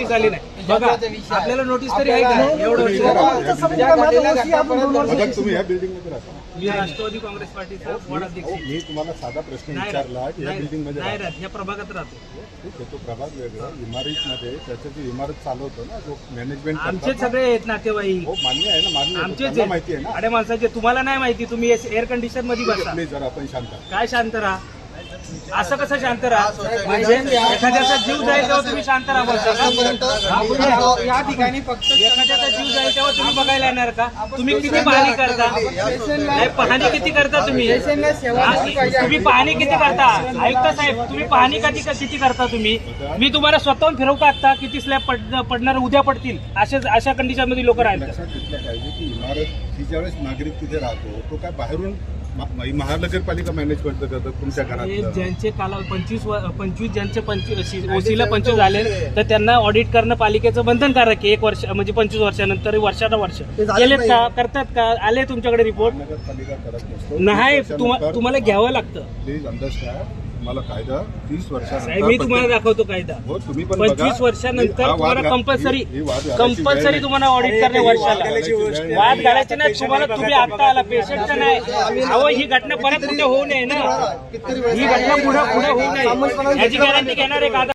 Notice आली नाही बघा, आपल्याला नोटीस तरी आहे का? एवढं तुम्ही या बिल्डिंग मध्ये राहता? मी राष्ट्रवादी काँग्रेस पार्टीचा वॉर्ड अध्यक्ष. मी तुम्हाला साधा प्रश्न विचारला की या बिल्डिंग मध्ये नाही राहत, या प्रभागात राहतो. ठीक आहे, तो प्रभाग वेगळा, इमारतीमध्ये त्याचं जी इमारत चालवतो ना, जो मॅनेजमेंट आमचे सगळे आहेत नातेवाईक, हो मान्य आहे ना, मान्य आहे. आमचेच त्यांना माहिती आहे ना. अरे माणसाचे, तुम्हाला नाही माहिती, तुम्ही एअर कंडिशन मध्ये बसा. प्लीज जरा आपण शांत राहा. काय शांत राहा? असं कसं शांत राहा? म्हणजे एखाद्याचा जीव जाईल तेव्हा तुम्ही शांत राहा बोलता का? या ठिकाणी फक्त एखाद्याचा जीव जाईल तेव्हा तुम्ही बघायला येणार का? तुम्ही किती पाहणी करता? पाहणी किती करता तुम्ही? तुम्ही पाहणी किती करता? आयुक्त साहेब, तुम्ही पाहणी किती करता तुम्ही? मी तुम्हाला स्वतःहून फिरवू का आता? किती स्लॅब पडणार उद्या पडतील? अशा कंडिशन मध्ये लोक राहतात. लक्षात घेतलं पाहिजे की इमारत ही ज्यावेळेस नागरिक तिथे राहतो, तो काय बाहेरून महानगरपालिका मॅनेजमेंट करतात तुमच्या घरात. ज्यांचे कालावधी 25 ज्यांचे ओसीला 25 झाले तर त्यांना ऑडिट करणं पालिकेचं बंधनकारक आहे. 1 वर्ष म्हणजे 25 वर्षानंतर वर्ष गेलेत का? करतात का? आले तुमच्याकडे रिपोर्ट? नगरपालिका करत नसतो. नाही, तुम्हाला घ्यावं लागतं. प्लीज अंडरस्टँड, मला कायदा 30 वर्षानंतर मी तुम्हाला दाखवतो कायदा. हो, तुम्ही पण 25 वर्षानंतर तुम्हाला कंपल्सरी तुम्हाला ऑडिट करणे वर्षाला. वाद घालायचे नाही तुम्हाला. तुम्ही आता आला, पेशंटचं नाही. अहो, ही घटना परत कुठे होऊ नये ना. ही घटना पुढे होऊ नये याची गॅरंटी घेणार आहे का?